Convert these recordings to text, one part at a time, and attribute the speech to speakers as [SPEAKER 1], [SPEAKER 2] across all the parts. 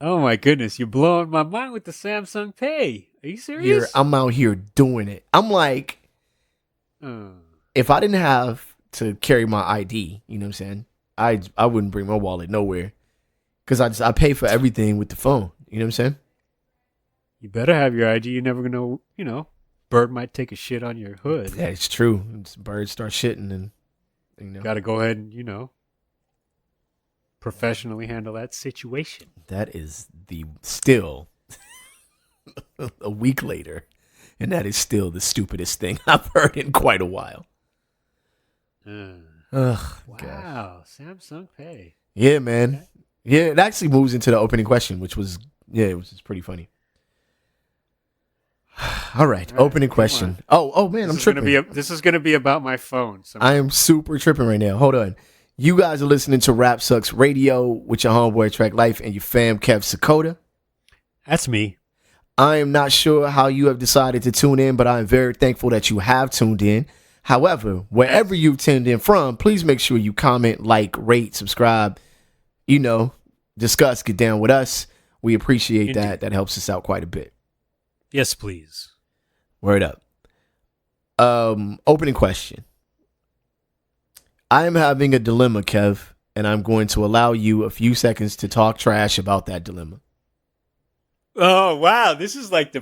[SPEAKER 1] Oh my goodness, you're blowing my mind with the Samsung Pay. Are you serious?
[SPEAKER 2] I'm out here doing it. I'm like, if I didn't have to carry my ID, you know what I'm saying? I wouldn't bring my wallet nowhere because I pay for everything with the phone. You know what I'm saying?
[SPEAKER 1] You better have your ID. You never know, bird might take a shit on your hood.
[SPEAKER 2] Yeah, it's true. Birds start shitting and,
[SPEAKER 1] Got to go ahead and, professionally handle that situation.
[SPEAKER 2] That is still a week later, and that is still the stupidest thing I've heard in quite a while.
[SPEAKER 1] Wow, Samsung Pay.
[SPEAKER 2] Yeah, man. Okay. Yeah, it actually moves into the opening question, which was pretty funny. All right, opening question. Oh man, I'm tripping.
[SPEAKER 1] This is gonna be about my phone.
[SPEAKER 2] I am super tripping right now. Hold on. You guys are listening to Rap Sucks Radio with your homeboy Track Life and your fam Kev Sakota.
[SPEAKER 1] That's me.
[SPEAKER 2] I am not sure how you have decided to tune in, but I am very thankful that you have tuned in. However, wherever you've tuned in from, please make sure you comment, like, rate, subscribe, discuss, get down with us. We appreciate that. That helps us out quite a bit.
[SPEAKER 1] Yes, please.
[SPEAKER 2] Word up. Opening question. I am having a dilemma, Kev, and I'm going to allow you a few seconds to talk trash about that dilemma.
[SPEAKER 1] Oh, wow. This is like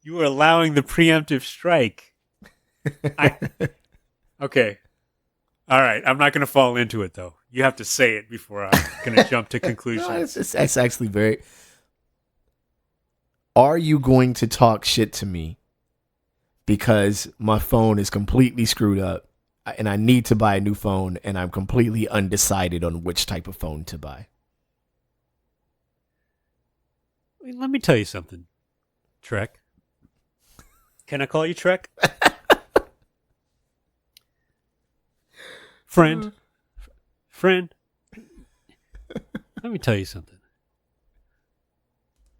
[SPEAKER 1] you were allowing the preemptive strike. Okay. All right. I'm not going to fall into it, though. You have to say it before I'm going to jump to conclusions.
[SPEAKER 2] No, it's actually very... Are you going to talk shit to me because my phone is completely screwed up and I need to buy a new phone and I'm completely undecided on which type of phone to buy?
[SPEAKER 1] Let me tell you something, Trek. Can I call you Trek? Friend. Let me tell you something.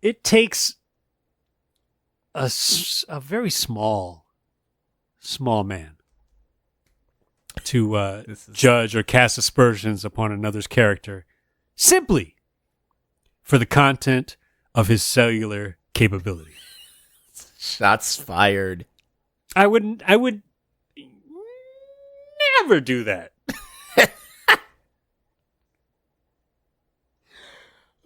[SPEAKER 1] It takes a very small man to judge or cast aspersions upon another's character simply for the content of his cellular capability.
[SPEAKER 2] Shots fired.
[SPEAKER 1] I would never do that.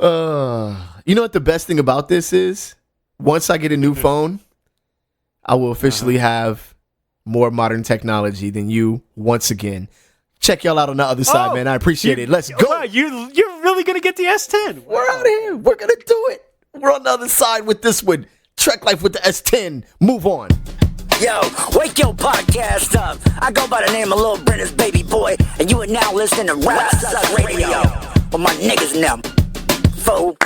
[SPEAKER 2] You know what the best thing about this is? Once I get a new phone, I will officially have more modern technology than you once again. Check y'all out on the other side, man. I appreciate it. Let's go.
[SPEAKER 1] Wow, you're really going to get the S10.
[SPEAKER 2] Wow. We're out here. We're going to do it. We're on the other side with this one. Trek Life with the S10. Move on.
[SPEAKER 3] Yo, wake your podcast up. I go by the name of Lil Brenda's baby boy, and you are now listening to Rap Sucks Radio with my niggas now. Fool.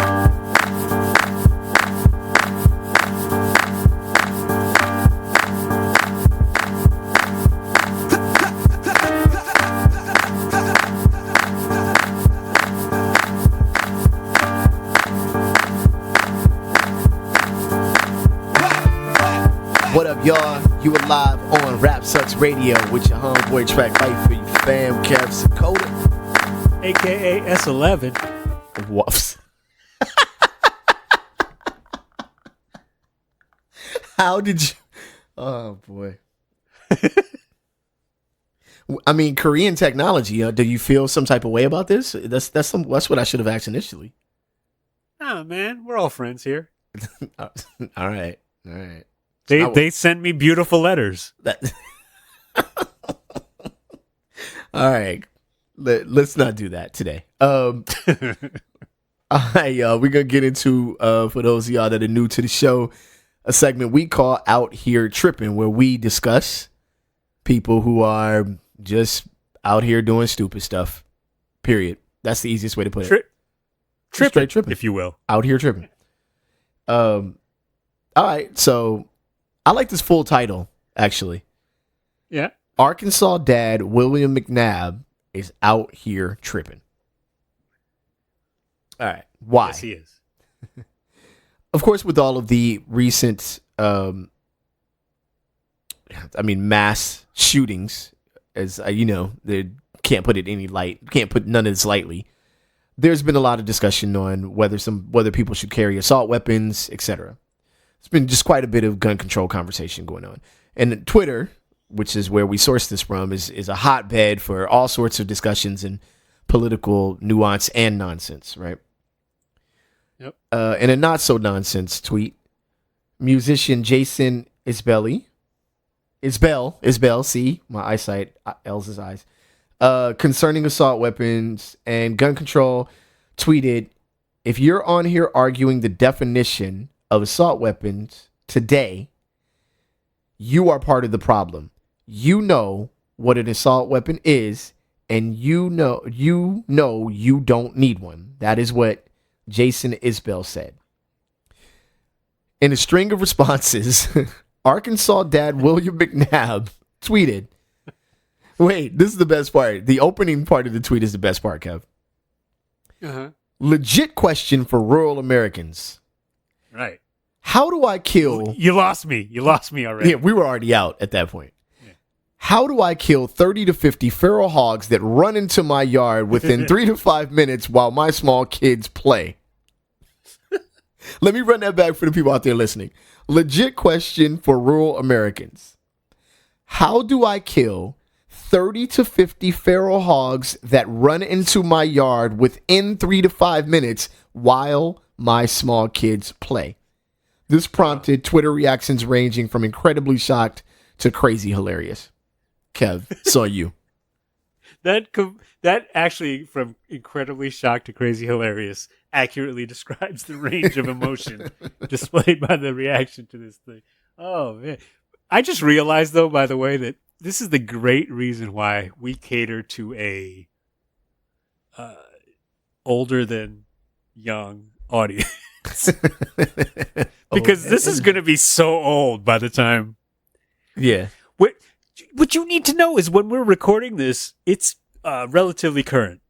[SPEAKER 2] What up, y'all? You are live on Rap Sucks Radio with your homeboy Track Life for you fam, Kev Sakota,
[SPEAKER 1] a.k.a. S11.
[SPEAKER 2] Woofs. How did you... Oh, boy. I mean, Korean technology, do you feel some type of way about this? That's what I should have asked initially.
[SPEAKER 1] Oh, man. We're all friends here.
[SPEAKER 2] All right.
[SPEAKER 1] They sent me beautiful letters.
[SPEAKER 2] All right. Let's not do that today. All right, y'all. We're going to get into, for those of y'all that are new to the show, a segment we call Out Here Trippin', where we discuss people who are just out here doing stupid stuff. Period. That's the easiest way to put it.
[SPEAKER 1] Trippin', if you will.
[SPEAKER 2] Out here tripping. All right, so I like this full title, actually.
[SPEAKER 1] Yeah.
[SPEAKER 2] Arkansas dad William McNabb is out here tripping. All right. Why?
[SPEAKER 1] Yes, he is.
[SPEAKER 2] Of course, with all of the recent, mass shootings, as you know, they can't put none of this lightly. there's been a lot of discussion on whether people should carry assault weapons, etc. It's been just quite a bit of gun control conversation going on. And Twitter, which is where we source this from, is a hotbed for all sorts of discussions and political nuance and nonsense, right?
[SPEAKER 1] Yep.
[SPEAKER 2] In a not so nonsense tweet, musician Jason Isbell, see, my eyesight, L's his eyes, concerning assault weapons and gun control, tweeted, "If you're on here arguing the definition of assault weapons today, you are part of the problem. You know what an assault weapon is, and you know you don't need one." That is what Jason Isbell said. In a string of responses, Arkansas dad William McNabb tweeted, wait, this is the best part. The opening part of the tweet is the best part, Kev.
[SPEAKER 1] Uh-huh.
[SPEAKER 2] Legit question for rural Americans.
[SPEAKER 1] Right.
[SPEAKER 2] How do I kill...
[SPEAKER 1] You lost me. You lost me already.
[SPEAKER 2] Yeah, we were already out at that point. Yeah. How do I kill 30 to 50 feral hogs that run into my yard within 3 to 5 minutes while my small kids play? Let me run that back for the people out there listening. Legit question for rural Americans. How do I kill 30 to 50 feral hogs that run into my yard within 3 to 5 minutes while my small kids play? This prompted Twitter reactions ranging from incredibly shocked to crazy hilarious. Kev, saw you.
[SPEAKER 1] That actually, from incredibly shocked to crazy hilarious, accurately describes the range of emotion displayed by the reaction to this thing. Oh, man. I just realized, though, by the way, that this is the great reason why we cater to a older than young audience. Because this is going to be so old by the time.
[SPEAKER 2] Yeah.
[SPEAKER 1] What you need to know is when we're recording this, it's relatively current.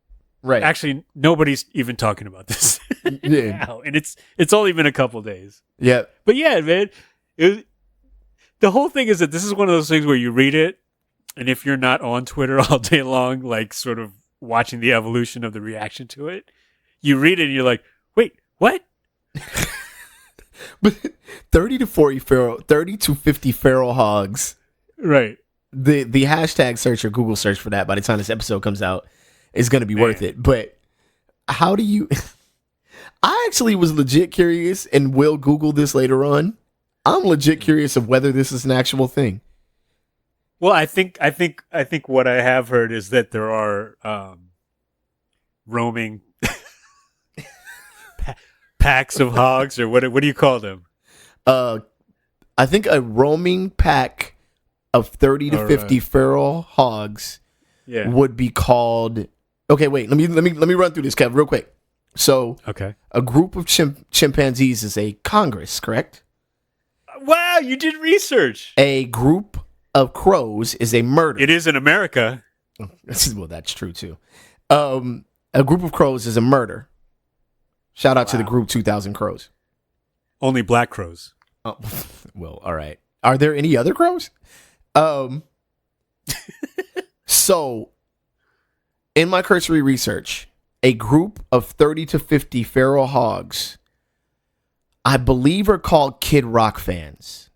[SPEAKER 2] Right.
[SPEAKER 1] Actually, nobody's even talking about this
[SPEAKER 2] Yeah.
[SPEAKER 1] now, and it's only been a couple days.
[SPEAKER 2] Yeah.
[SPEAKER 1] But yeah, man, the whole thing is that this is one of those things where you read it, and if you're not on Twitter all day long, like sort of watching the evolution of the reaction to it, you read it and you're like, wait, what?
[SPEAKER 2] But 30 to 50 feral hogs.
[SPEAKER 1] Right.
[SPEAKER 2] The hashtag search or Google search for that by the time this episode comes out is going to be worth it. But how do you... I actually was legit curious and will Google this later on. I'm legit curious of whether this is an actual thing.
[SPEAKER 1] Well, I think what I have heard is that there are roaming packs of hogs, or what do you call them?
[SPEAKER 2] I think a roaming pack of 30 to 50 feral hogs would be called... Okay, wait, let me run through this, Kev, real quick. So,
[SPEAKER 1] okay,
[SPEAKER 2] a group of chimpanzees is a congress, correct?
[SPEAKER 1] Wow, you did research.
[SPEAKER 2] A group of crows is a murder.
[SPEAKER 1] It is in America.
[SPEAKER 2] Well, that's true too. A group of crows is a murder. Shout out to the group 2000 Crows.
[SPEAKER 1] Only black crows.
[SPEAKER 2] Oh, well, all right. Are there any other crows? So, in my cursory research, a group of 30 to 50 feral hogs, I believe, are called Kid Rock fans.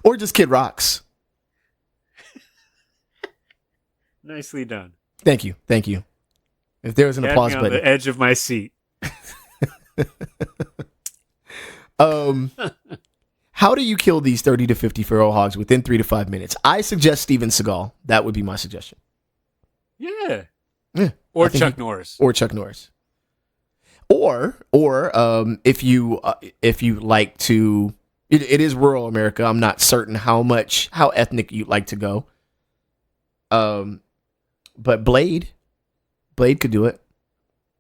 [SPEAKER 2] Or just Kid Rocks.
[SPEAKER 1] Nicely done.
[SPEAKER 2] Thank you. If there was an applause button.
[SPEAKER 1] On the edge of my seat.
[SPEAKER 2] How do you kill these 30 to 50 feral hogs within 3 to 5 minutes? I suggest Steven Seagal. That would be my suggestion.
[SPEAKER 1] Yeah.
[SPEAKER 2] Or
[SPEAKER 1] Chuck Norris.
[SPEAKER 2] Or Chuck Norris. Or if you like to, it is rural America. I'm not certain how ethnic you'd like to go. But Blade could do it.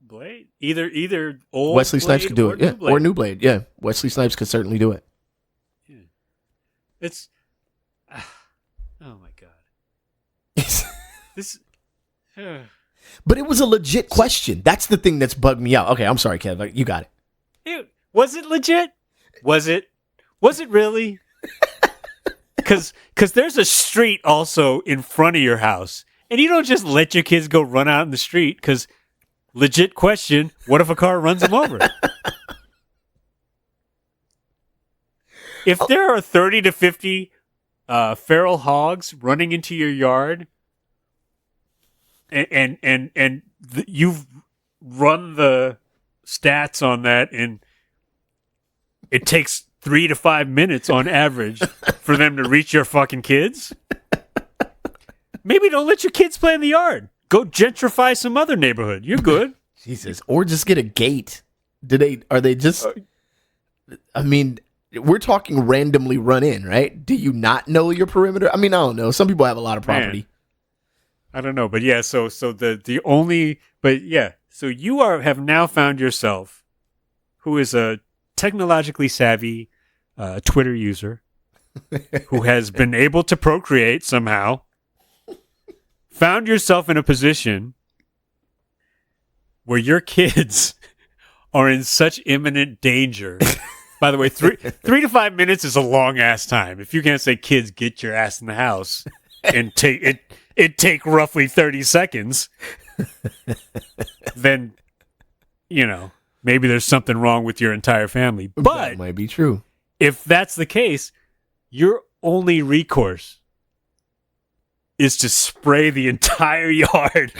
[SPEAKER 1] Blade, either old
[SPEAKER 2] Wesley Snipes could do it, yeah, or New Blade, yeah. Wesley Snipes could certainly do it.
[SPEAKER 1] Yeah. It's, oh my god, this.
[SPEAKER 2] But it was a legit question. That's the thing that's bugged me out. Okay, I'm sorry, Kev. You got it.
[SPEAKER 1] Was it legit? Was it really? Because there's a street also in front of your house. And you don't just let your kids go run out in the street because, legit question, what if a car runs them over? If there are 30 to 50 feral hogs running into your yard and you've run the stats on that, and it takes 3 to 5 minutes on average for them to reach your fucking kids, maybe don't let your kids play in the yard. Go gentrify some other neighborhood. You're good.
[SPEAKER 2] Jesus. Or just get a gate. Are they just, I mean, we're talking randomly run in, right? Do you not know your perimeter? I mean, I don't know. Some people have a lot of property.
[SPEAKER 1] Man, I don't know, but yeah. So you have now found yourself, who is a technologically savvy Twitter user, who has been able to procreate somehow. Found yourself in a position where your kids are in such imminent danger. By the way, 3 to 5 minutes is a long ass time. If you can't say, kids, get your ass in the house, and take roughly 30 seconds, then, maybe there's something wrong with your entire family. But
[SPEAKER 2] that might be true.
[SPEAKER 1] If that's the case, your only recourse is to spray the entire yard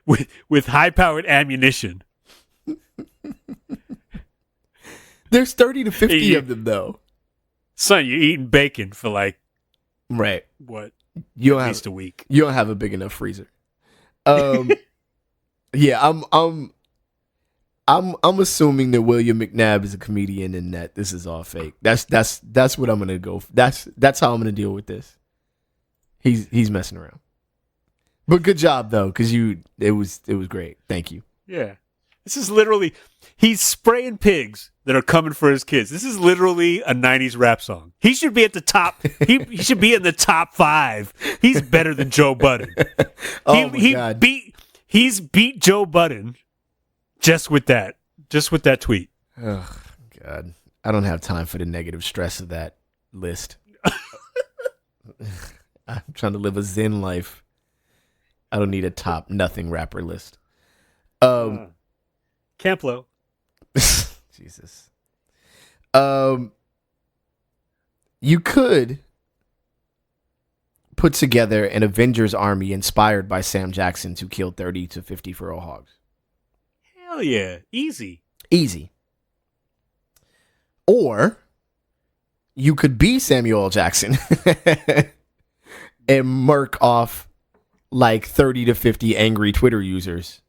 [SPEAKER 1] with high-powered ammunition.
[SPEAKER 2] There's 30 to 50 of them, though.
[SPEAKER 1] Son, you're eating bacon for
[SPEAKER 2] right.
[SPEAKER 1] What?
[SPEAKER 2] You don't
[SPEAKER 1] at
[SPEAKER 2] have
[SPEAKER 1] least a week.
[SPEAKER 2] You don't have a big enough freezer. Yeah, I'm assuming that William McNabb is a comedian and that this is all fake. That's what I'm gonna go. That's how I'm gonna deal with this. He's messing around. But good job though, because it was great. Thank you.
[SPEAKER 1] Yeah, this is literally he's spraying pigs that are coming for his kids. This is literally a '90s rap song. He should be at the top. He should be in the top 5. He's better than Joe Budden.
[SPEAKER 2] My God.
[SPEAKER 1] He's beat Joe Budden. Just with that tweet.
[SPEAKER 2] Oh, God. I don't have time for the negative stress of that list. I'm trying to live a Zen life. I don't need a top nothing rapper list.
[SPEAKER 1] Camplo.
[SPEAKER 2] Jesus. You could put together an Avengers army inspired by Sam Jackson to kill 30 to 50 feral hogs.
[SPEAKER 1] Hell yeah. Easy.
[SPEAKER 2] Or you could be Samuel L. Jackson and murk off like 30 to 50 angry Twitter users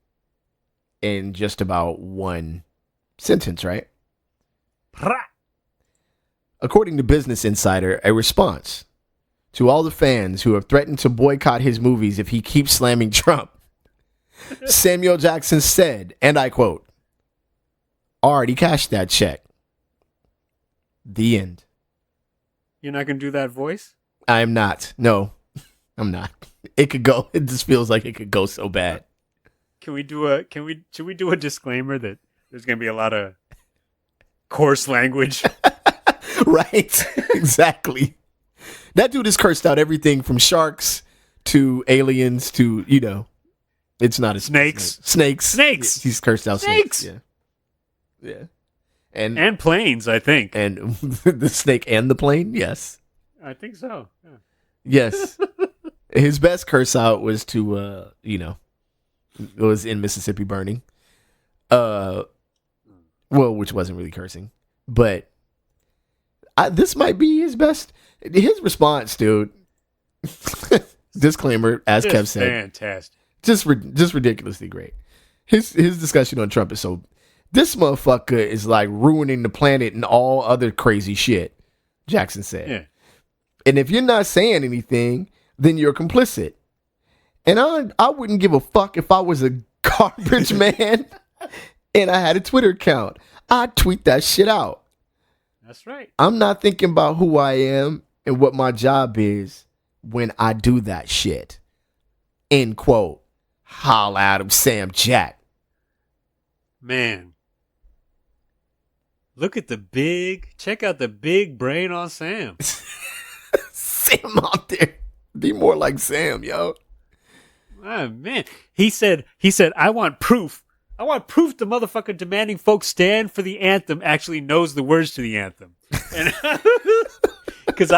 [SPEAKER 2] in just about one sentence, right? According to Business Insider, a response to all the fans who have threatened to boycott his movies if he keeps slamming Trump, Samuel Jackson said, and I quote, "Already cashed that check." The end.
[SPEAKER 1] You're not going to do that voice?
[SPEAKER 2] I'm not. No, I'm not. It could go. It just feels like it could go so bad.
[SPEAKER 1] Should we do a disclaimer that there's going to be a lot of coarse language?
[SPEAKER 2] Right. Exactly. That dude has cursed out everything from sharks to aliens to, it's not a
[SPEAKER 1] snakes.
[SPEAKER 2] Snakes. He's cursed out snakes. Yeah. And
[SPEAKER 1] planes, I think.
[SPEAKER 2] And the snake and the plane, yes.
[SPEAKER 1] I think so. Yeah.
[SPEAKER 2] Yes. His best curse out was to it was in Mississippi burning. Which wasn't really cursing. But this might be his best. His response, dude. Disclaimer, as Kev said.
[SPEAKER 1] Fantastic.
[SPEAKER 2] Just ridiculously great. His discussion on Trump is so. This motherfucker is like ruining the planet and all other crazy shit, Jackson said.
[SPEAKER 1] Yeah.
[SPEAKER 2] And if you're not saying anything, then you're complicit. And I wouldn't give a fuck if I was a garbage man and I had a Twitter account. I'd tweet that shit out.
[SPEAKER 1] That's right.
[SPEAKER 2] I'm not thinking about who I am and what my job is when I do that shit. End quote. Holla at him, Sam Jack.
[SPEAKER 1] Man. check out the big brain on Sam.
[SPEAKER 2] Sam out there. Be more like Sam, yo.
[SPEAKER 1] Oh, man. He said, I want proof. I want proof the motherfucker demanding folks stand for the anthem actually knows the words to the anthem. And because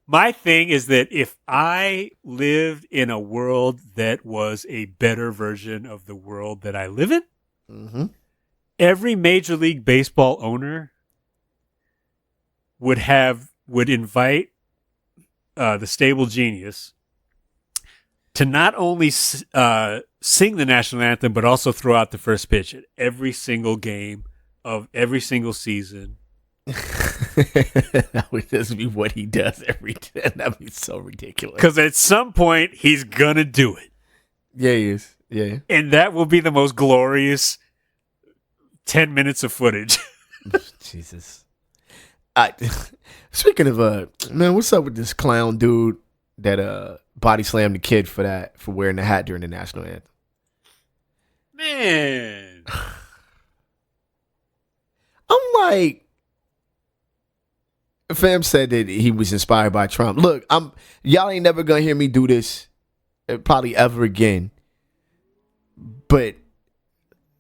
[SPEAKER 1] my thing is that if I lived in a world that was a better version of the world that I live in, every Major League Baseball owner would invite the stable genius to not only sing the national anthem, but also throw out the first pitch at every single game of every single season.
[SPEAKER 2] That would just be what he does every day. That would be so ridiculous.
[SPEAKER 1] Because at some point, he's going to do it.
[SPEAKER 2] Yeah, he is. Yeah.
[SPEAKER 1] And that will be the most glorious 10 minutes of footage.
[SPEAKER 2] Jesus. Speaking of, man, what's up with this clown dude that body slammed the kid for wearing the hat during the national anthem?
[SPEAKER 1] Man.
[SPEAKER 2] I'm like, fam said that he was inspired by Trump. Look, y'all ain't never gonna hear me do this probably ever again. But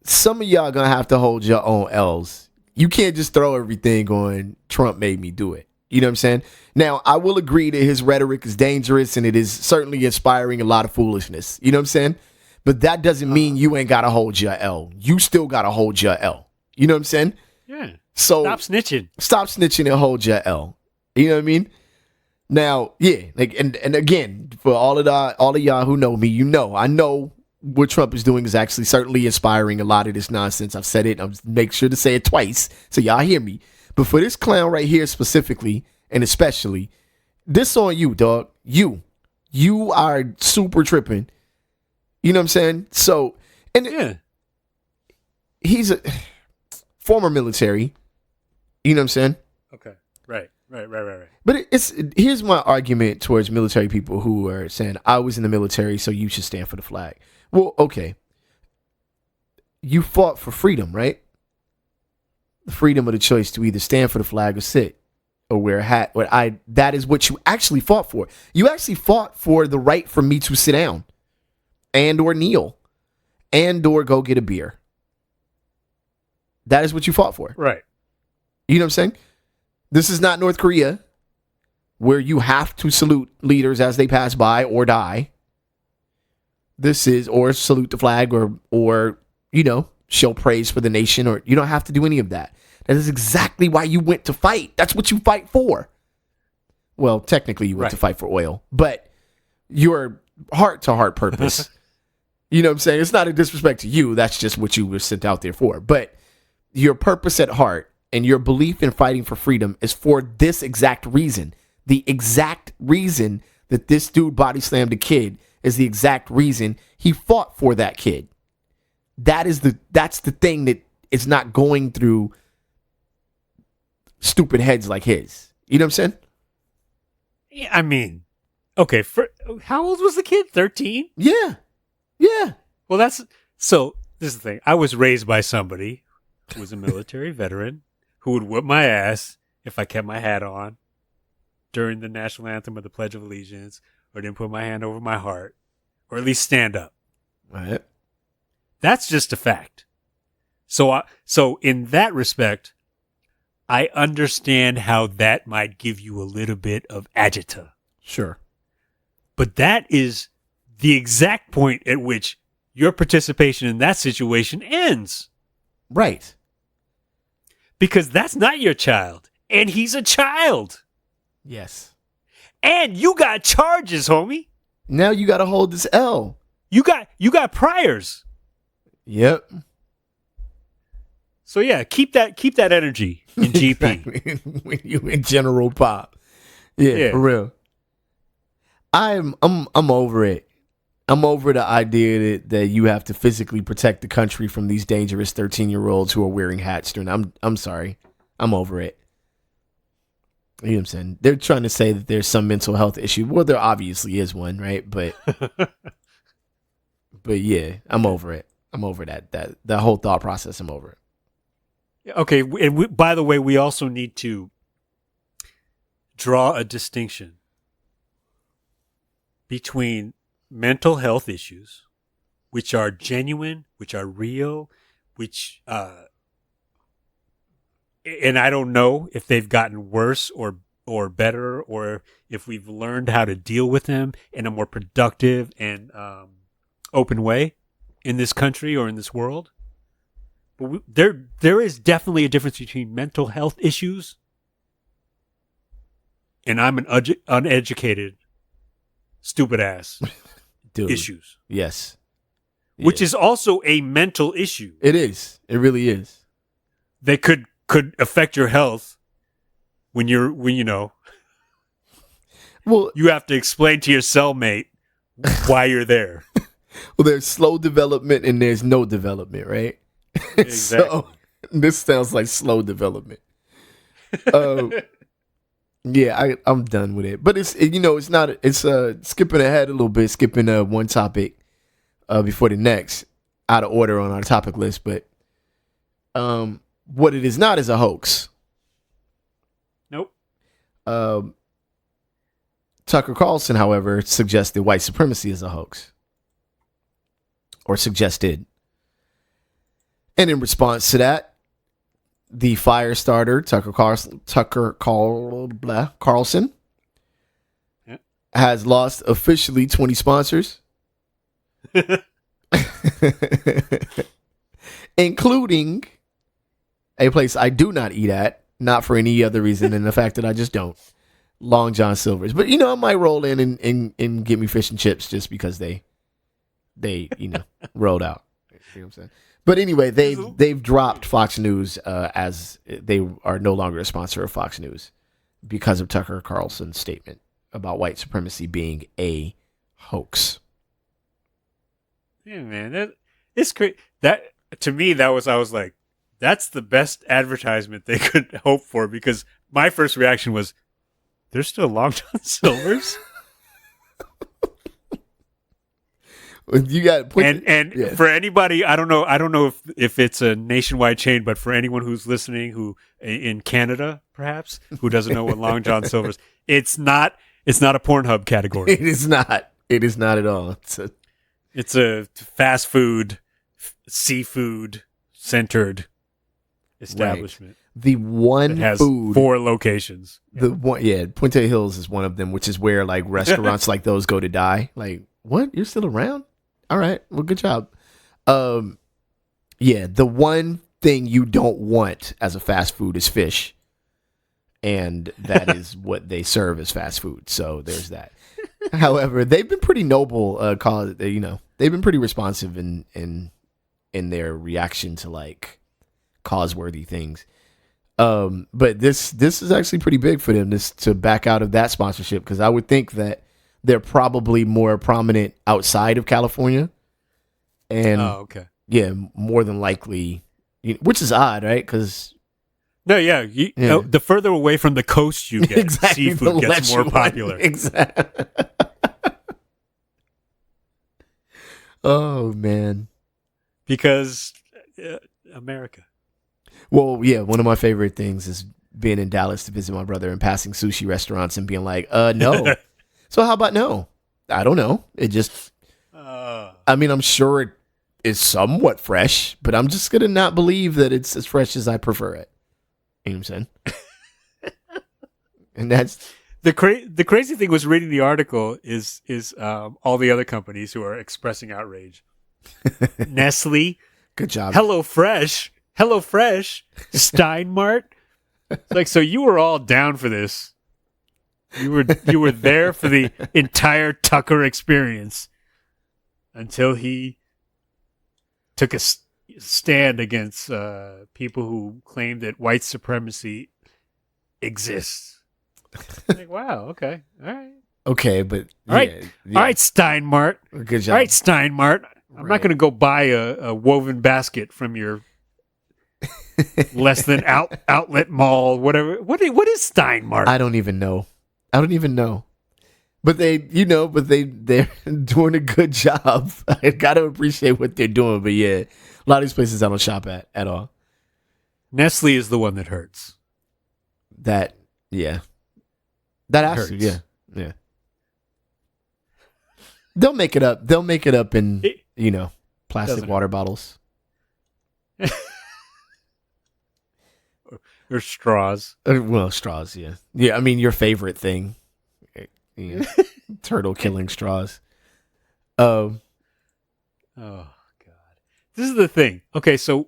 [SPEAKER 2] some of y'all gonna have to hold your own L's. You can't just throw everything on Trump made me do it. You know what I'm saying? Now, I will agree that his rhetoric is dangerous and it is certainly inspiring a lot of foolishness. You know what I'm saying? But that doesn't mean you ain't got to hold your L. You still got to hold your L. You know what I'm saying?
[SPEAKER 1] Yeah.
[SPEAKER 2] So
[SPEAKER 1] stop snitching.
[SPEAKER 2] Stop snitching and hold your L. You know what I mean? Now, yeah, like and again, for all of y'all who know me, you know, I know what Trump is doing is actually certainly inspiring a lot of this nonsense. I've said it. I'm make sure to say it twice so y'all hear me. But for this clown right here specifically and especially, this on you, dog. You are super tripping. You know what I'm saying? So, and
[SPEAKER 1] yeah,
[SPEAKER 2] he's a former military. You know what I'm saying?
[SPEAKER 1] Okay. Right.
[SPEAKER 2] But here's my argument towards military people who are saying, I was in the military, so you should stand for the flag. Well, okay. You fought for freedom, right? The freedom of the choice to either stand for the flag or sit or wear a hat. That is what you actually fought for. You actually fought for the right for me to sit down and or kneel and or go get a beer. That is what you fought for.
[SPEAKER 1] Right.
[SPEAKER 2] You know what I'm saying? This is not North Korea where you have to salute leaders as they pass by or die. This is, or salute the flag or, you know, show praise for the nation, or you don't have to do any of that. That is exactly why you went to fight. That's what you fight for. Well, technically you went to fight for oil, but your heart to heart purpose, you know what I'm saying? It's not a disrespect to you. That's just what you were sent out there for. But your purpose at heart and your belief in fighting for freedom is for this exact reason. The exact reason that this dude body slammed a kid is the exact reason he fought for that kid. That's the thing that is not going through stupid heads like his. You know what I'm saying?
[SPEAKER 1] Yeah, I mean, okay. How old was the kid? 13?
[SPEAKER 2] Yeah.
[SPEAKER 1] Well, so this is the thing. I was raised by somebody who was a military veteran who would whip my ass if I kept my hat on during the national anthem or the Pledge of Allegiance, or didn't put my hand over my heart, or at least stand up.
[SPEAKER 2] Right.
[SPEAKER 1] That's just a fact. So in that respect, I understand how that might give you a little bit of agita.
[SPEAKER 2] Sure.
[SPEAKER 1] But that is the exact point at which your participation in that situation ends.
[SPEAKER 2] Right.
[SPEAKER 1] Because that's not your child. And he's a child.
[SPEAKER 2] Yes.
[SPEAKER 1] And you got charges, homie.
[SPEAKER 2] Now you got to hold this L.
[SPEAKER 1] You got priors.
[SPEAKER 2] Yep.
[SPEAKER 1] So yeah, keep that energy in GP.
[SPEAKER 2] Exactly. When you in general pop. Yeah, for real. I'm over it. I'm over the idea that you have to physically protect the country from these dangerous 13-year-olds who are wearing hats during. I'm sorry. I'm over it. You know what I'm saying? They're trying to say that there's some mental health issue. Well, there obviously is one, right? But yeah, I'm over it. I'm over that whole thought process. I'm over it.
[SPEAKER 1] Okay, and by the way, we also need to draw a distinction between mental health issues, which are genuine, which are real, which, and I don't know if they've gotten worse or better, or if we've learned how to deal with them in a more productive and open way in this country or in this world. But there is definitely a difference between mental health issues and I'm an uneducated, stupid ass
[SPEAKER 2] Dude,
[SPEAKER 1] issues.
[SPEAKER 2] Yes.
[SPEAKER 1] Which is also a mental issue.
[SPEAKER 2] It is. It really is.
[SPEAKER 1] They could affect your health when you know.
[SPEAKER 2] Well,
[SPEAKER 1] you have to explain to your cellmate why you're there.
[SPEAKER 2] Well, there's slow development and there's no development, right?
[SPEAKER 1] Exactly.
[SPEAKER 2] So this sounds like slow development. Yeah, I'm done with it. But it's not. It's skipping ahead a little bit, skipping one topic before the next, out of order on our topic list. But what it is not is a hoax.
[SPEAKER 1] Nope.
[SPEAKER 2] Tucker Carlson, however, suggested white supremacy is a hoax, or suggested. And in response to that, the fire starter, Tucker Carlson,
[SPEAKER 1] yep,
[SPEAKER 2] has lost officially 20 sponsors, including a place I do not eat at, not for any other reason than the fact that I just don't. Long John Silver's. But, I might roll in and get me fish and chips just because they rolled out. You know what I'm saying? But anyway, they've dropped Fox News as they are no longer a sponsor of Fox News because of Tucker Carlson's statement about white supremacy being a hoax.
[SPEAKER 1] Yeah, man, it's great. That to me, I was like, that's the best advertisement they could hope for, because my first reaction was, there's still Long John Silver's.
[SPEAKER 2] You got
[SPEAKER 1] and for anybody, I don't know if it's a nationwide chain, but for anyone who's listening who in Canada perhaps who doesn't know what Long John Silver's, it's not a Pornhub category.
[SPEAKER 2] It is not at all.
[SPEAKER 1] It's a fast food, seafood centered establishment.
[SPEAKER 2] Right. The one
[SPEAKER 1] that has
[SPEAKER 2] food
[SPEAKER 1] 4 locations.
[SPEAKER 2] The one, Puente Hills is one of them, which is where like restaurants like those go to die. Like, what? You're still around? All right. Well, good job. The one thing you don't want as a fast food is fish. And that is what they serve as fast food. So there's that. However, they've been pretty noble, they've been pretty responsive in their reaction to like cause-worthy things. But this is actually pretty big for them to back out of that sponsorship, because I would think that they're probably more prominent outside of California. And yeah, more than likely, which is odd, right? Because
[SPEAKER 1] the further away from the coast you get,
[SPEAKER 2] exactly,
[SPEAKER 1] seafood gets more popular.
[SPEAKER 2] Exactly. Oh man,
[SPEAKER 1] because America.
[SPEAKER 2] Well, yeah, one of my favorite things is being in Dallas to visit my brother and passing sushi restaurants and being like, no. So how about no? I don't know. It just, I mean, I'm sure it is somewhat fresh, but I'm just going to not believe that it's as fresh as I prefer it. You know what I'm saying? And that's
[SPEAKER 1] the crazy thing was reading the article is all the other companies who are expressing outrage. Nestle.
[SPEAKER 2] Good job.
[SPEAKER 1] HelloFresh, Steinmart. It's like, so you were all down for this. You were there for the entire Tucker experience until he took a stand against people who claim that white supremacy exists. Like, wow, okay, all right.
[SPEAKER 2] Okay, but
[SPEAKER 1] all right, Steinmart.
[SPEAKER 2] Good job.
[SPEAKER 1] All right, Steinmart. I'm not going to go buy a woven basket from your less than outlet mall, whatever. What is Steinmart?
[SPEAKER 2] I don't even know. But they're doing a good job. I got to appreciate what they're doing. But yeah, a lot of these places I don't shop at all.
[SPEAKER 1] Nestle is the one that hurts.
[SPEAKER 2] That has to,
[SPEAKER 1] hurts.
[SPEAKER 2] yeah. They'll make it up. They'll make it up in plastic water bottles.
[SPEAKER 1] Or straws.
[SPEAKER 2] Well, straws, yeah. Yeah, I mean, your favorite thing. Turtle killing straws.
[SPEAKER 1] Oh, God. This is the thing. Okay, so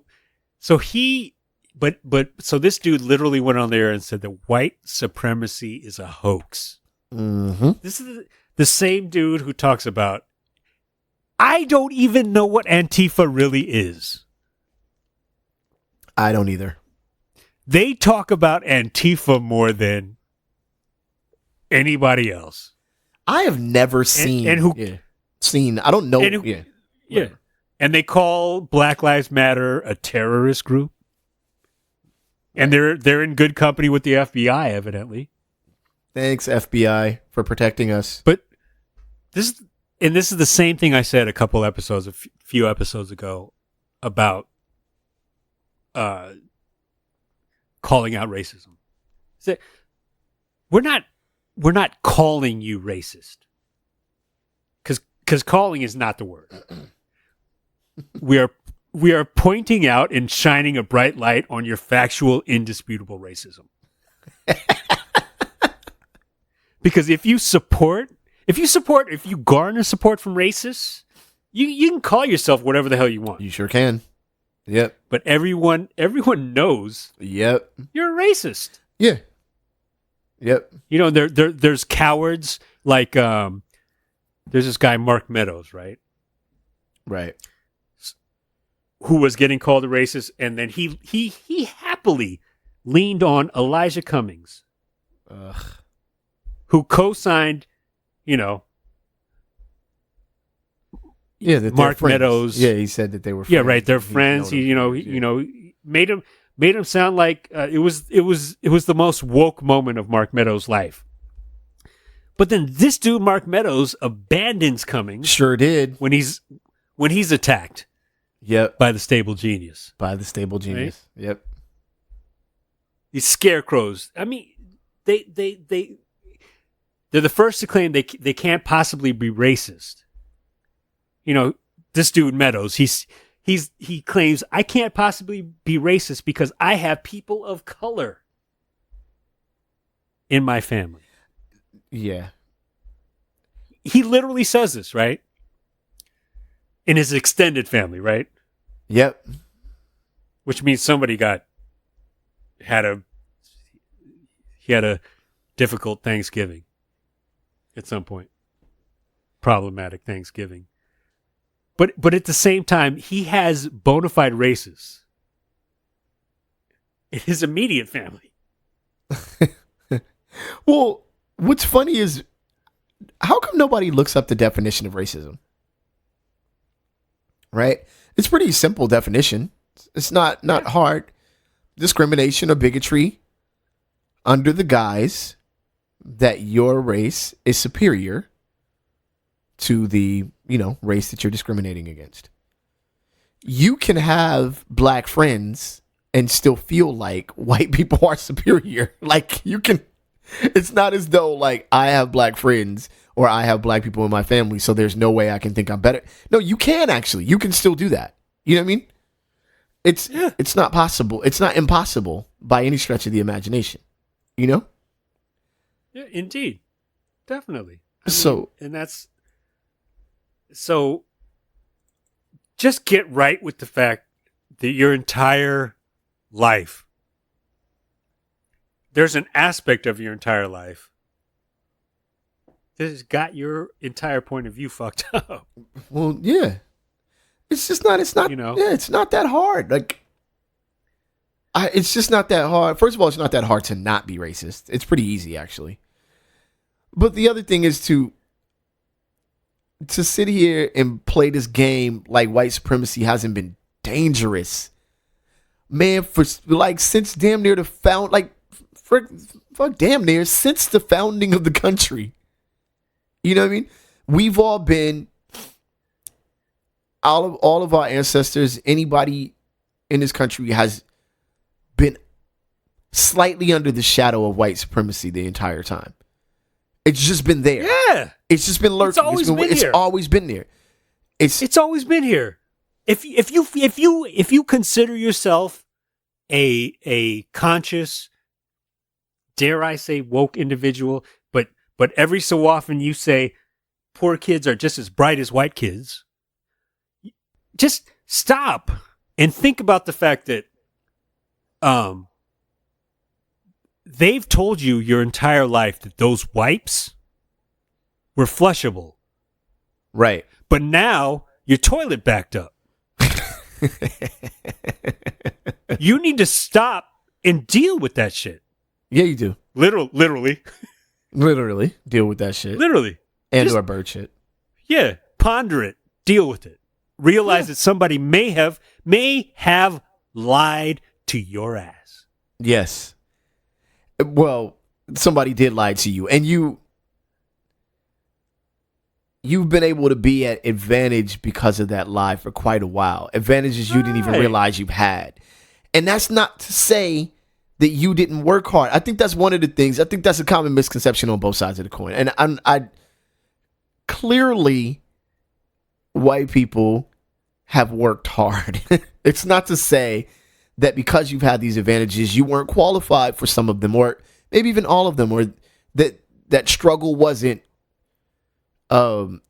[SPEAKER 1] this dude literally went on there and said that white supremacy is a hoax.
[SPEAKER 2] Mm-hmm.
[SPEAKER 1] This is the same dude who talks about, I don't even know what Antifa really is.
[SPEAKER 2] I don't either.
[SPEAKER 1] They talk about Antifa more than anybody else.
[SPEAKER 2] I have never seen I don't know.
[SPEAKER 1] Yeah. And they call Black Lives Matter a terrorist group. And they're in good company with the FBI, evidently.
[SPEAKER 2] Thanks, FBI, for protecting us.
[SPEAKER 1] But this is the same thing I said a few episodes ago about calling out racism. So we're not calling you racist, because calling is not the word. We are pointing out and shining a bright light on your factual, indisputable racism. Because if you garner support from racists, you can call yourself whatever the hell you want.
[SPEAKER 2] You sure can. Yep.
[SPEAKER 1] But everyone knows.
[SPEAKER 2] Yep.
[SPEAKER 1] You're a racist.
[SPEAKER 2] Yeah. Yep.
[SPEAKER 1] There's cowards like there's this guy Mark Meadows, right?
[SPEAKER 2] Right.
[SPEAKER 1] Who was getting called a racist, and then he happily leaned on Elijah Cummings, who co-signed, Mark Meadows.
[SPEAKER 2] Yeah, he said that they were friends.
[SPEAKER 1] Yeah, right. They're friends. He made him sound like it was the most woke moment of Mark Meadows' life. But then this dude, Mark Meadows, abandons Cummings.
[SPEAKER 2] Sure did.
[SPEAKER 1] When he's attacked.
[SPEAKER 2] Yep.
[SPEAKER 1] By the stable genius.
[SPEAKER 2] Right? Yep.
[SPEAKER 1] These scarecrows. I mean, they're the first to claim they can't possibly be racist. This dude Meadows, he claims, I can't possibly be racist because I have people of color in my family.
[SPEAKER 2] Yeah.
[SPEAKER 1] He literally says this, right? In his extended family, right?
[SPEAKER 2] Yep.
[SPEAKER 1] Which means somebody had a difficult Thanksgiving at some point. Problematic Thanksgiving. But at the same time, he has bona fide racists in his immediate family.
[SPEAKER 2] Well, what's funny is, how come nobody looks up the definition of racism? Right? It's pretty simple definition. It's not hard. Discrimination or bigotry under the guise that your race is superior to the, race that you're discriminating against. You can have black friends and still feel like white people are superior. Like, you can, it's not as though like I have black friends or I have black people in my family, so there's no way I can think I'm better. No, you can actually. You can still do that. You know what I mean? It's not possible. It's not impossible by any stretch of the imagination.
[SPEAKER 1] Yeah, indeed. Definitely. So just get right with the fact that your entire life, there's an aspect of your entire life that has got your entire point of view fucked up.
[SPEAKER 2] Well, yeah. It's not that hard. Like, it's just not that hard. First of all, it's not that hard to not be racist. It's pretty easy, actually. But the other thing is to sit here and play this game like white supremacy hasn't been dangerous, man, for like since damn near since the founding of the country. You know what I mean? We've all been, all of our ancestors, anybody in this country has slightly under the shadow of white supremacy the entire time. It's just been there.
[SPEAKER 1] Yeah.
[SPEAKER 2] It's just been lurking.
[SPEAKER 1] It's always been here.
[SPEAKER 2] It's always been there.
[SPEAKER 1] It's always been here. If you consider yourself a conscious, dare I say, woke individual, but every so often you say poor kids are just as bright as white kids, just stop and think about the fact that they've told you your entire life that those wipes were flushable.
[SPEAKER 2] Right.
[SPEAKER 1] But now your toilet backed up. You need to stop and deal with that shit.
[SPEAKER 2] Yeah, you do.
[SPEAKER 1] Literally.
[SPEAKER 2] Literally deal with that shit.
[SPEAKER 1] Literally.
[SPEAKER 2] And or bird shit.
[SPEAKER 1] Yeah. Ponder it. Deal with it. Realize that somebody may have lied to your ass.
[SPEAKER 2] Yes. Well, somebody did lie to you, and you've been able to be at advantage because of that lie for quite a while. Advantages you didn't even realize you've had. And that's not to say that you didn't work hard. I think that's one of the things. I think that's a common misconception on both sides of the coin. And I clearly, white people have worked hard. It's not to say that because you've had these advantages, you weren't qualified for some of them, or maybe even all of them, or that struggle wasn't, part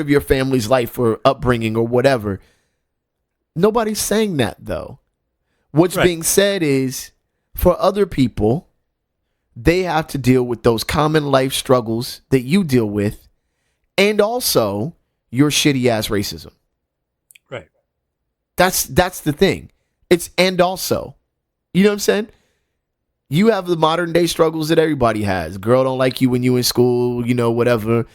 [SPEAKER 2] of your family's life or upbringing or whatever. Nobody's saying that, though. What's being said is, for other people, they have to deal with those common life struggles that you deal with, and also your shitty ass racism.
[SPEAKER 1] Right.
[SPEAKER 2] That's the thing. It's and also. You know what I'm saying? You have the modern day struggles that everybody has. Girl don't like you when you in school, whatever.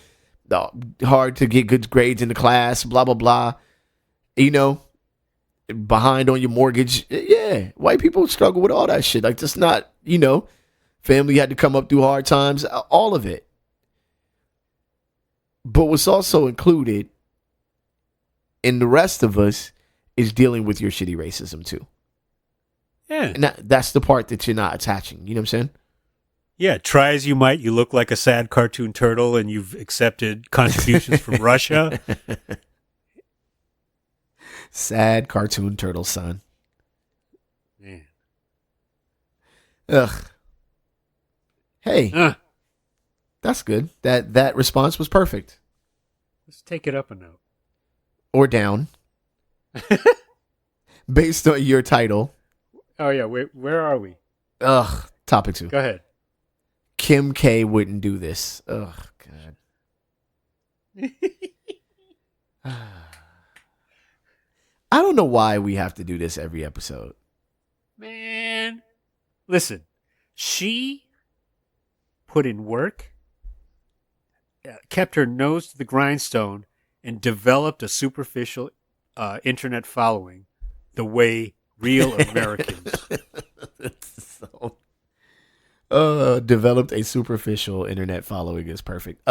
[SPEAKER 2] Hard to get good grades in the class, blah, blah, blah. Behind on your mortgage. Yeah. White people struggle with all that shit. Like, just not, family had to come up through hard times, all of it. But what's also included in the rest of us is dealing with your shitty racism too.
[SPEAKER 1] Yeah.
[SPEAKER 2] And that's the part that you're not attaching. You know what I'm saying?
[SPEAKER 1] Yeah. Try as you might, you look like a sad cartoon turtle and you've accepted contributions from Russia.
[SPEAKER 2] Sad cartoon turtle, son.
[SPEAKER 1] Man.
[SPEAKER 2] Ugh. Hey. That's good. That response was perfect.
[SPEAKER 1] Let's take it up a note.
[SPEAKER 2] Or down. Based on your title.
[SPEAKER 1] Oh, yeah. Where are we?
[SPEAKER 2] Ugh. Topic 2.
[SPEAKER 1] Go ahead.
[SPEAKER 2] Kim K wouldn't do this. Ugh, God. I don't know why we have to do this every episode.
[SPEAKER 1] Man. Listen. She put in work, kept her nose to the grindstone, and developed a superficial internet following the way real Americans.
[SPEAKER 2] Developed a superficial internet following is perfect.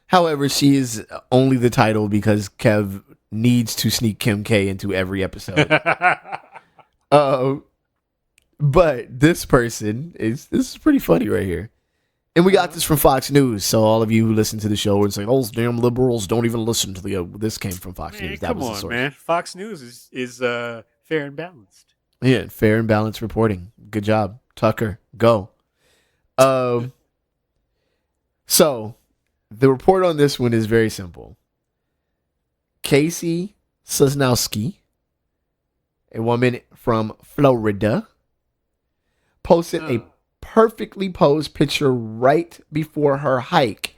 [SPEAKER 2] However, she is only the title because Kev needs to sneak Kim K into every episode. But this person this is pretty funny right here. And we got this from Fox News. So all of you who listen to the show and say, "Those damn liberals don't even listen to this came from Fox News." That
[SPEAKER 1] come
[SPEAKER 2] was the
[SPEAKER 1] on,
[SPEAKER 2] source. Man.
[SPEAKER 1] Fox News is fair and balanced.
[SPEAKER 2] Yeah, fair and balanced reporting. Good job, Tucker. Go. So the report on this one is very simple. Casey Sosnowski, a woman from Florida, posted a perfectly posed picture right before her hike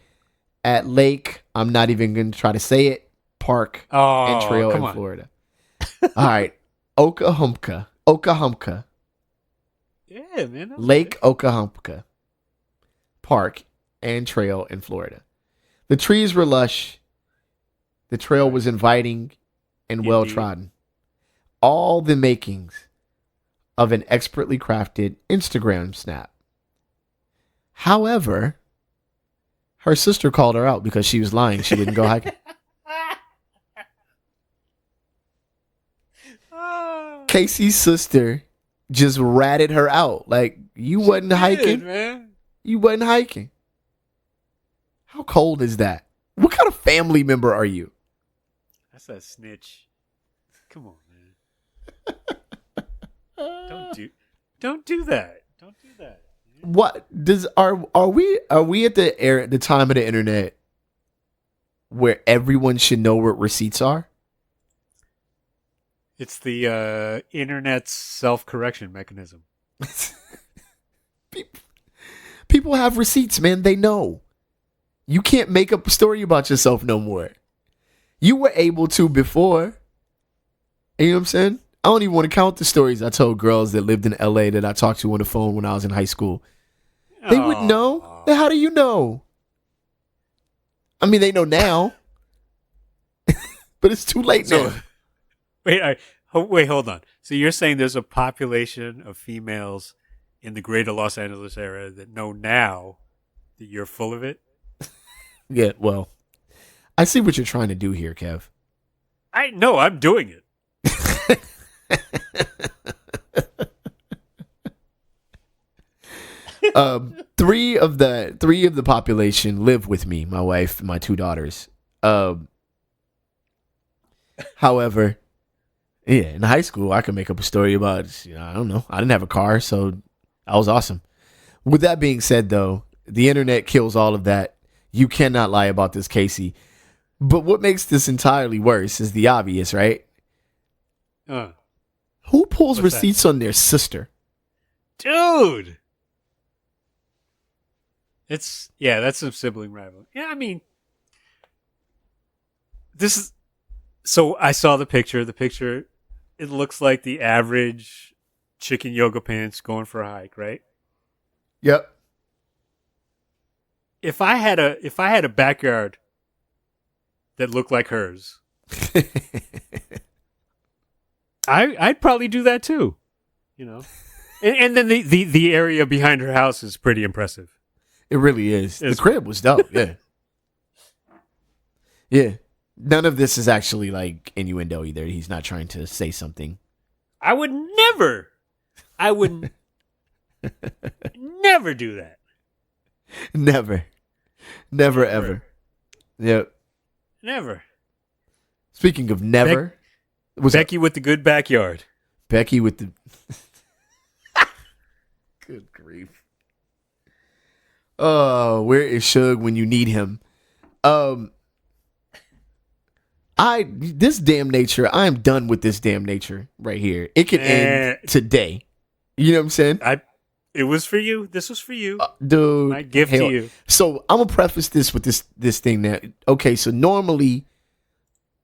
[SPEAKER 2] at Lake, I'm not even going to try to say it, Park and Trail in Florida. All right. Okahumpka.
[SPEAKER 1] Yeah, man.
[SPEAKER 2] Lake Okahumpka Park and Trail in Florida. The trees were lush. The trail was inviting and well-trodden. All the makings of an expertly crafted Instagram snap. However, her sister called her out because she was lying. She didn't go hiking. Casey's sister just ratted her out. Like, you wasn't hiking.
[SPEAKER 1] Man.
[SPEAKER 2] You wasn't hiking. How cold is that? What kind of family member are you?
[SPEAKER 1] That's a snitch. Come on, man. Don't do that. Don't do that.
[SPEAKER 2] What does are we at the time of the internet where everyone should know what receipts are?
[SPEAKER 1] It's the internet's self-correction mechanism.
[SPEAKER 2] People have receipts, man. They know. You can't make up a story about yourself no more. You were able to before. You know what I'm saying? I don't even want to count the stories I told girls that lived in LA that I talked to on the phone when I was in high school. They wouldn't know. How do you know? I mean, they know now. But it's too late now.
[SPEAKER 1] Wait, hold on. So you're saying there's a population of females in the greater Los Angeles area that know now that you're full of it?
[SPEAKER 2] Yeah, well, I see what you're trying to do here, Kev.
[SPEAKER 1] I know, I'm doing it.
[SPEAKER 2] Three of the population live with me, my wife and my two daughters. However, yeah, in high school I could make up a story about, I don't know, I didn't have a car, so I was awesome. With that being said, though, the internet kills all of that. You cannot lie about this, Casey. But what makes this entirely worse is the obvious, right? Who pulls receipts on their sister?
[SPEAKER 1] Dude! That's some sibling rivalry. Yeah, I mean, so I saw the picture. The picture, it looks like the average chicken yoga pants going for a hike, right?
[SPEAKER 2] Yep.
[SPEAKER 1] If I had a backyard that looked like hers, I'd probably do that too, And then the area behind her house is pretty impressive.
[SPEAKER 2] It really is. The crib was dope. Yeah. Yeah. None of this is actually like innuendo either. He's not trying to say something.
[SPEAKER 1] I would never do that.
[SPEAKER 2] Never, ever. Yep.
[SPEAKER 1] Never.
[SPEAKER 2] Speaking of never,
[SPEAKER 1] Becky with the good backyard.
[SPEAKER 2] Becky with the good grief. Oh, where is Suge when you need him? This damn nature. I am done with this damn nature right here. It can end today. You know what I'm saying?
[SPEAKER 1] It was for you. This was for you,
[SPEAKER 2] dude.
[SPEAKER 1] My gift to you.
[SPEAKER 2] So I'm gonna preface this with this thing that okay. So normally,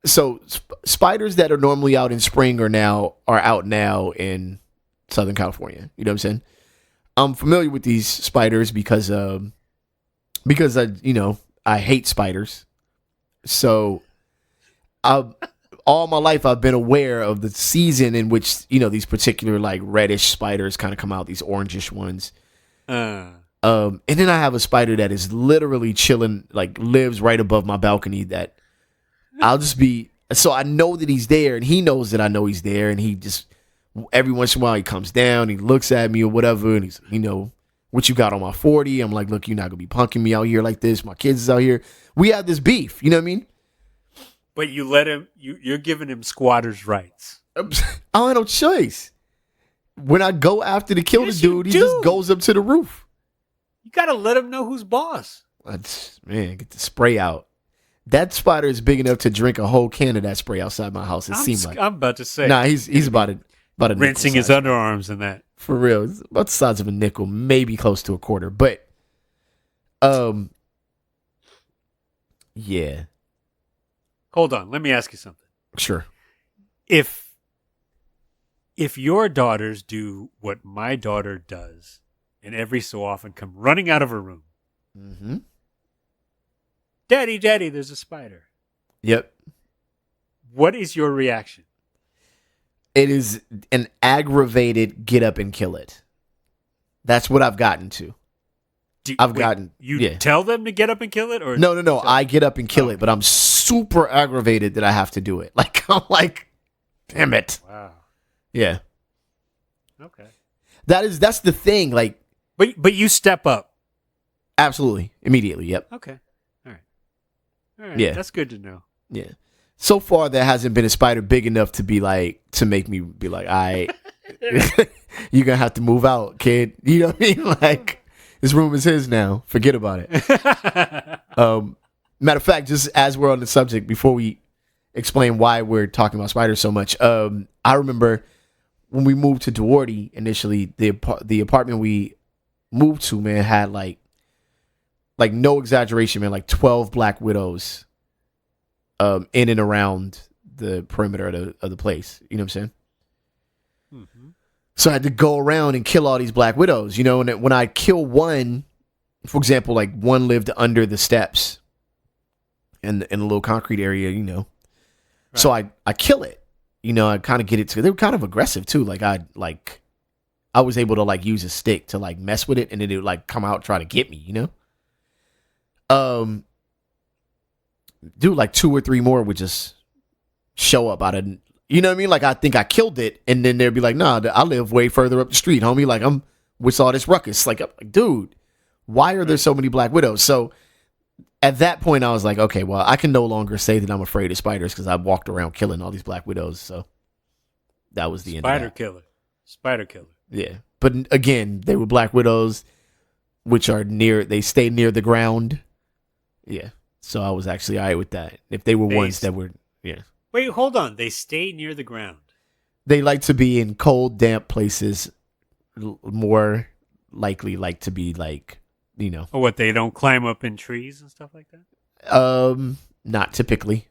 [SPEAKER 2] spiders that are normally out in spring are out now in Southern California. You know what I'm saying? I'm familiar with these spiders because I hate spiders. So all my life I've been aware of the season in which, these particular like reddish spiders kind of come out, these orangish ones. And then I have a spider that is literally chilling, like lives right above my balcony that so I know that he's there and he knows that I know he's there. And he just, every once in a while he comes down, he looks at me or whatever. And he's, what you got on my 40? I'm like, look, you're not gonna be punking me out here like this. My kids is out here. We have this beef. You know what I mean?
[SPEAKER 1] But you let him, you're giving him squatter's rights.
[SPEAKER 2] I don't have no choice. When I go after to kill the dude, he just goes up to the roof.
[SPEAKER 1] You got to let him know who's boss.
[SPEAKER 2] Man, get the spray out. That spider is big enough to drink a whole can of that spray outside my house. It seems like.
[SPEAKER 1] I'm about to say.
[SPEAKER 2] Nah, he's about a
[SPEAKER 1] rinsing his underarms and that.
[SPEAKER 2] For real. It's about the size of a nickel, maybe close to a quarter. But, yeah.
[SPEAKER 1] Hold on, let me ask you something.
[SPEAKER 2] Sure.
[SPEAKER 1] If your daughters do what my daughter does, and every so often come running out of her room,
[SPEAKER 2] mm-hmm.
[SPEAKER 1] Daddy, there's a spider.
[SPEAKER 2] Yep.
[SPEAKER 1] What is your reaction?
[SPEAKER 2] It is an aggravated get up and kill it. That's what I've gotten to.
[SPEAKER 1] You tell them to get up and kill it, or
[SPEAKER 2] no. I get up and kill it, but I'm super aggravated that I have to do it. Like I'm like, damn it.
[SPEAKER 1] Wow.
[SPEAKER 2] Yeah.
[SPEAKER 1] Okay.
[SPEAKER 2] That's the thing. Like,
[SPEAKER 1] But you step up.
[SPEAKER 2] absolutely, immediately. Yep.
[SPEAKER 1] Okay. All right.
[SPEAKER 2] Yeah.
[SPEAKER 1] That's good to know.
[SPEAKER 2] Yeah. So far, there hasn't been a spider big enough to make me be like, all right, you're gonna have to move out, kid. You know what I mean? Like, this room is his now. Forget about it. Matter of fact, just as we're on the subject, before we explain why we're talking about spiders so much, I remember when we moved to Duarte initially, the apartment we moved to, man, had like no exaggeration, man, like 12 black widows in and around the perimeter of the place. You know what I'm saying?
[SPEAKER 1] Mm-hmm.
[SPEAKER 2] So I had to go around and kill all these black widows, you know, and when I kill one, for example, like one lived under the steps in a little concrete area, you know. Right. So I kill it. You know, I kind of get it to, they were kind of aggressive too. Like I was able to like use a stick to like mess with it, and then it would like come out and try to get me, you know? Dude, like 2 or 3 more would just show up out of, you know what I mean? Like, I think I killed it, and then they'd be like, nah, I live way further up the street, homie. Like, I'm with all this ruckus. Like, dude, why are there so many black widows? So at that point, I was like, okay, well, I can no longer say that I'm afraid of spiders because I walked around killing all these black widows. So that was the end of that.
[SPEAKER 1] Spider killer.
[SPEAKER 2] Yeah. But again, they were black widows, which are they stay near the ground. Yeah. So I was actually all right with that. If they were ones that were, yeah.
[SPEAKER 1] Wait, hold on. They stay near the ground.
[SPEAKER 2] They like to be in cold, damp places. More likely like to be like, you know.
[SPEAKER 1] Or what, they don't climb up in trees and stuff like that?
[SPEAKER 2] Not typically.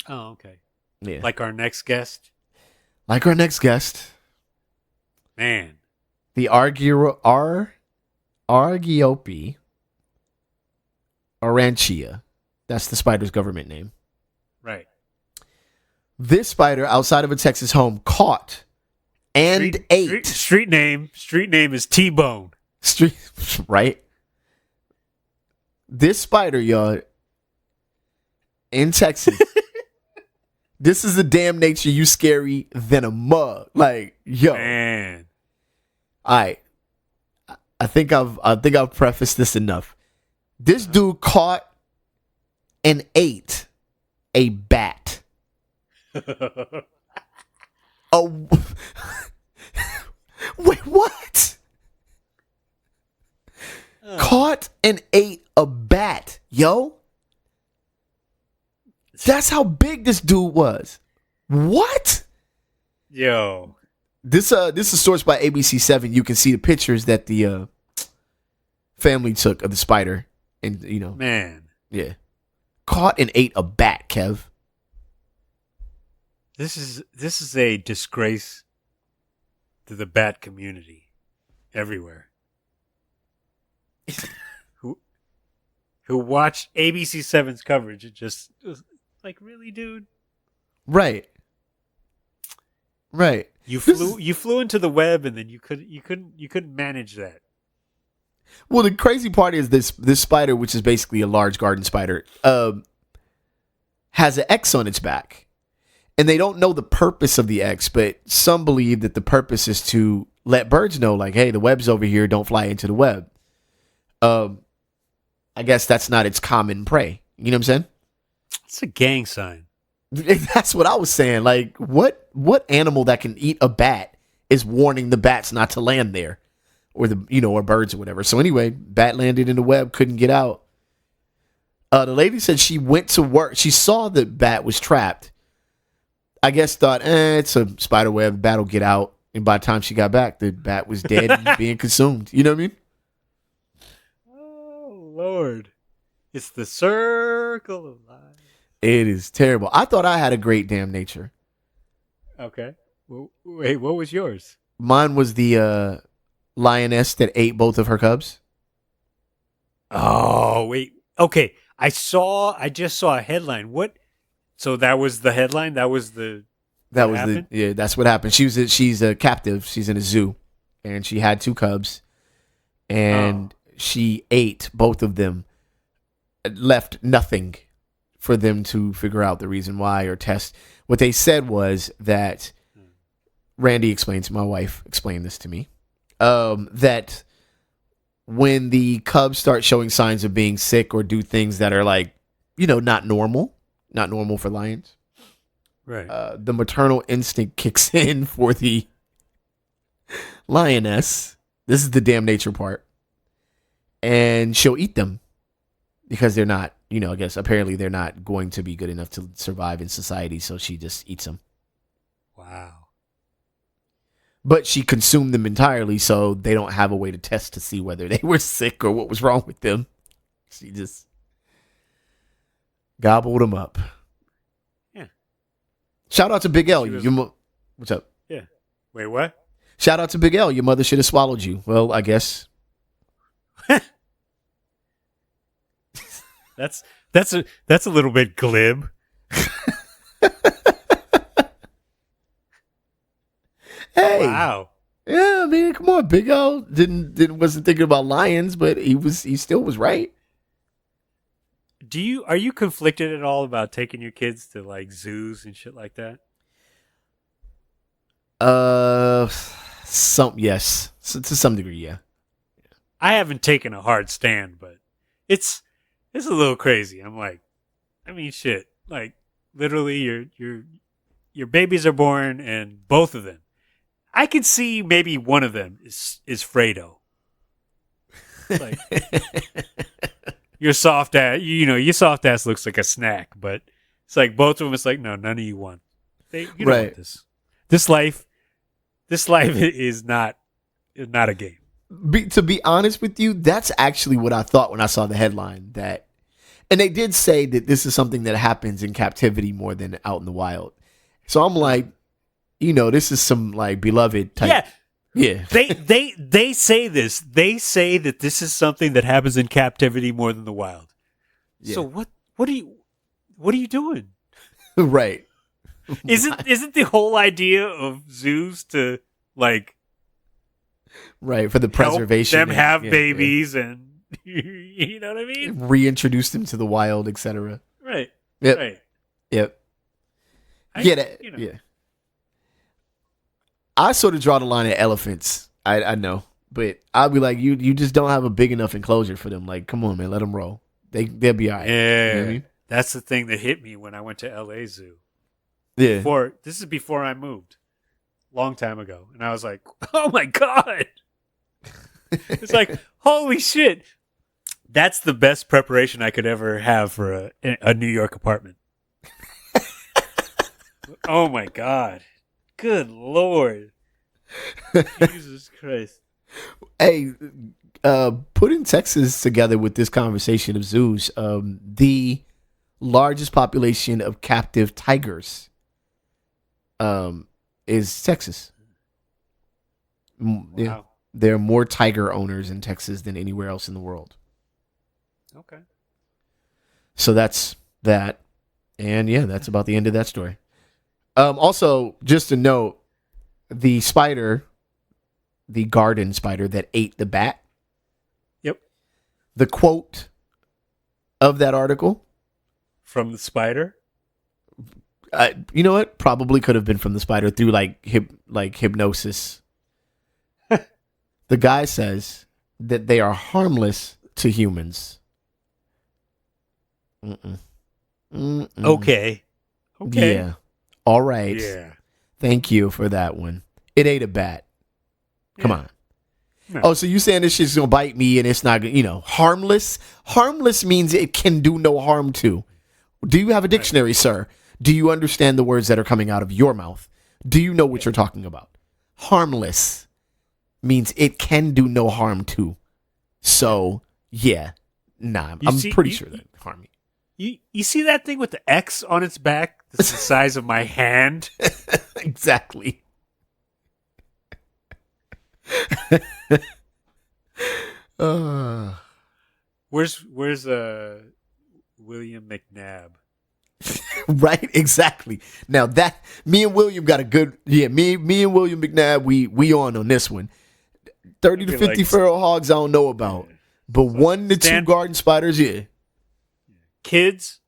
[SPEAKER 1] Oh, okay.
[SPEAKER 2] Yeah.
[SPEAKER 1] Like our next guest? Man.
[SPEAKER 2] The Argiope aurantia. That's the spider's government name.
[SPEAKER 1] Right.
[SPEAKER 2] This spider, outside of a Texas home, caught and ate.
[SPEAKER 1] Street name is T-Bone.
[SPEAKER 2] Right? This spider, y'all, in Texas, this is the damn nature you scary than a mug. Like, yo.
[SPEAKER 1] Man.
[SPEAKER 2] All right. I think I've prefaced this enough. This dude caught and ate a bat. Oh, wait, what? Caught and ate a bat, yo. That's how big this dude was. What?
[SPEAKER 1] Yo.
[SPEAKER 2] This is sourced by ABC7. You can see the pictures that the family took of the spider, and you know,
[SPEAKER 1] man,
[SPEAKER 2] yeah, caught and ate a bat, Kev.
[SPEAKER 1] This is a disgrace to the bat community everywhere. who watched ABC7's coverage. It just was like, really, dude?
[SPEAKER 2] Right.
[SPEAKER 1] You flew into the web, and then you couldn't manage that.
[SPEAKER 2] Well, the crazy part is this spider, which is basically a large garden spider, has an X on its back. And they don't know the purpose of the X, but some believe that the purpose is to let birds know, like, hey, the web's over here, don't fly into the web. I guess that's not its common prey. You know what I'm saying?
[SPEAKER 1] It's a gang sign.
[SPEAKER 2] That's what I was saying. Like, what animal that can eat a bat is warning the bats not to land there, or or birds or whatever. So anyway, bat landed in the web, couldn't get out. The lady said she went to work. She saw the bat was trapped. I guess thought, it's a spider web. Bat will get out. And by the time she got back, the bat was dead and being consumed. You know what I mean?
[SPEAKER 1] Oh, Lord. It's the circle of life.
[SPEAKER 2] It is terrible. I thought I had a great damn nature.
[SPEAKER 1] Okay. Well, wait, what was yours?
[SPEAKER 2] Mine was the lioness that ate both of her cubs.
[SPEAKER 1] Oh, wait. Okay. I just saw a headline. What? So that was the headline? That's what happened. She's a captive. She's in a zoo, and she had 2 cubs, and she ate both of them, left nothing for them to figure out the reason why or test. What they said was that Randy explained, my wife explained this to me,
[SPEAKER 2] that when the cubs start showing signs of being sick or do things that are like, not normal for lions,
[SPEAKER 1] Right.
[SPEAKER 2] the maternal instinct kicks in for the lioness. This is the damn nature part. And she'll eat them because they're not, I guess apparently they're not going to be good enough to survive in society. So she just eats them.
[SPEAKER 1] Wow.
[SPEAKER 2] But she consumed them entirely, so they don't have a way to test to see whether they were sick or what was wrong with them. She just gobbled them up.
[SPEAKER 1] Yeah.
[SPEAKER 2] Shout out to Big L. What's up?
[SPEAKER 1] Yeah. Wait, what?
[SPEAKER 2] Shout out to Big L. Your mother should have swallowed you. Well, I guess.
[SPEAKER 1] That's a little bit glib.
[SPEAKER 2] Hey.
[SPEAKER 1] Wow.
[SPEAKER 2] Yeah, I mean, come on, Big L wasn't thinking about lions, but he still was right.
[SPEAKER 1] Are you conflicted at all about taking your kids to like zoos and shit like that?
[SPEAKER 2] Yes. So, to some degree, yeah.
[SPEAKER 1] I haven't taken a hard stand, but it's a little crazy. I'm like, I mean, shit. Like, literally, your babies are born, and both of them. I could see maybe one of them is Fredo. Like, your soft ass looks like a snack, but it's like both of them. It's like, no, none of you want. You don't want this. This life is not a game.
[SPEAKER 2] To be honest with you, that's actually what I thought when I saw the headline. And they did say that this is something that happens in captivity more than out in the wild. So I'm like, this is some like beloved type. Yeah.
[SPEAKER 1] They say this. They say that this is something that happens in captivity more than the wild. Yeah. So what are you doing?
[SPEAKER 2] Right.
[SPEAKER 1] Isn't the whole idea of zoos to like
[SPEAKER 2] for the preservation
[SPEAKER 1] help them have babies and you know what I mean?
[SPEAKER 2] Reintroduce them to the wild, etc.
[SPEAKER 1] Right.
[SPEAKER 2] Yep.
[SPEAKER 1] Right.
[SPEAKER 2] Yep. Yeah. I sort of draw the line at elephants. I know, but I'll be like, you just don't have a big enough enclosure for them. Like, come on, man, let them roll. They'll be all right.
[SPEAKER 1] Yeah,
[SPEAKER 2] you know what I mean?
[SPEAKER 1] That's the thing that hit me when I went to LA Zoo.
[SPEAKER 2] Yeah,
[SPEAKER 1] this is before I moved, long time ago, and I was like, oh my god, it's like holy shit. That's the best preparation I could ever have for a New York apartment. Oh my god. Good Lord. Jesus Christ.
[SPEAKER 2] Hey, putting Texas together with this conversation of zoos, the largest population of captive tigers is Texas.
[SPEAKER 1] Wow.
[SPEAKER 2] Yeah, there are more tiger owners in Texas than anywhere else in the world.
[SPEAKER 1] Okay.
[SPEAKER 2] So that's that. And yeah, that's about the end of that story. Also, just to note, the garden spider that ate the bat.
[SPEAKER 1] Yep.
[SPEAKER 2] The quote of that article.
[SPEAKER 1] From the spider?
[SPEAKER 2] You know what? Probably could have been from the spider through hypnosis. The guy says that they are harmless to humans.
[SPEAKER 1] Okay.
[SPEAKER 2] Yeah. All right.
[SPEAKER 1] Yeah.
[SPEAKER 2] Thank you for that one. It ate a bat. Come on.
[SPEAKER 1] No.
[SPEAKER 2] Oh, so you saying this shit's gonna bite me and it's not gonna, harmless? Harmless means it can do no harm to. Do you have a dictionary, sir? Do you understand the words that are coming out of your mouth? Do you know what you're talking about? Harmless means it can do no harm to. So, yeah. Nah, I'm pretty sure that harm me.
[SPEAKER 1] You see that thing with the X on its back? That's the size of my hand.
[SPEAKER 2] Exactly.
[SPEAKER 1] Where's William McNabb?
[SPEAKER 2] Right, exactly. Now that me and William got a good me and William McNabb we on this one. 30 to 50 feral hogs I don't know about, but 1 to 2 garden spiders, yeah.
[SPEAKER 1] Kids,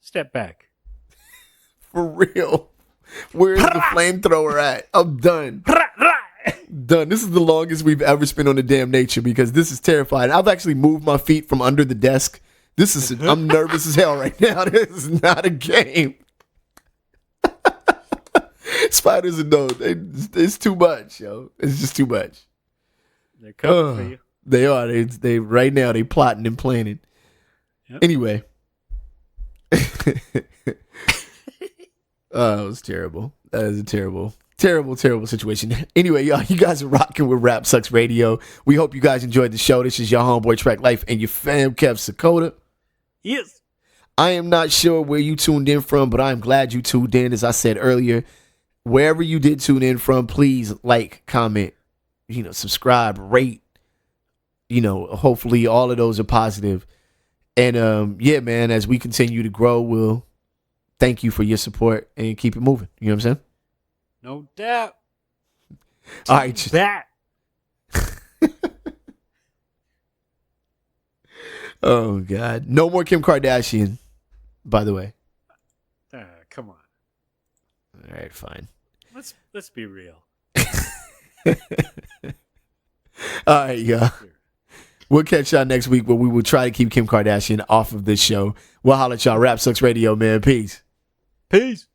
[SPEAKER 1] step back.
[SPEAKER 2] For real. Where's the flamethrower at? I'm done. Done. This is the longest we've ever spent on the damn nature because this is terrifying. I've actually moved my feet from under the desk. I'm nervous as hell right now. This is not a game. Spiders and no, it's too much, yo. It's just too much.
[SPEAKER 1] They're coming for you.
[SPEAKER 2] They are. They right now they plotting and planning. Yep. Anyway. Oh, it was terrible. That is a terrible situation. Anyway, y'all, you guys are rocking with Rap Sucks Radio. We hope you guys enjoyed the show. This is your homeboy Track Life and your fam Kev Sakota.
[SPEAKER 1] Yes.
[SPEAKER 2] I am not sure where you tuned in from, but I am glad you tuned in. As I said earlier, wherever you did tune in from, please like, comment, subscribe, rate. Hopefully all of those are positive. And yeah, man, as we continue to grow, we'll thank you for your support and keep it moving. You know what I'm saying?
[SPEAKER 1] No doubt.
[SPEAKER 2] All right.
[SPEAKER 1] That.
[SPEAKER 2] Oh, God. No more Kim Kardashian, by the way.
[SPEAKER 1] Come on.
[SPEAKER 2] All right, fine.
[SPEAKER 1] Let's be real.
[SPEAKER 2] All right, y'all. We'll catch y'all next week where we will try to keep Kim Kardashian off of this show. We'll holler at y'all. Rap Sucks Radio, man. Peace.
[SPEAKER 1] Peace.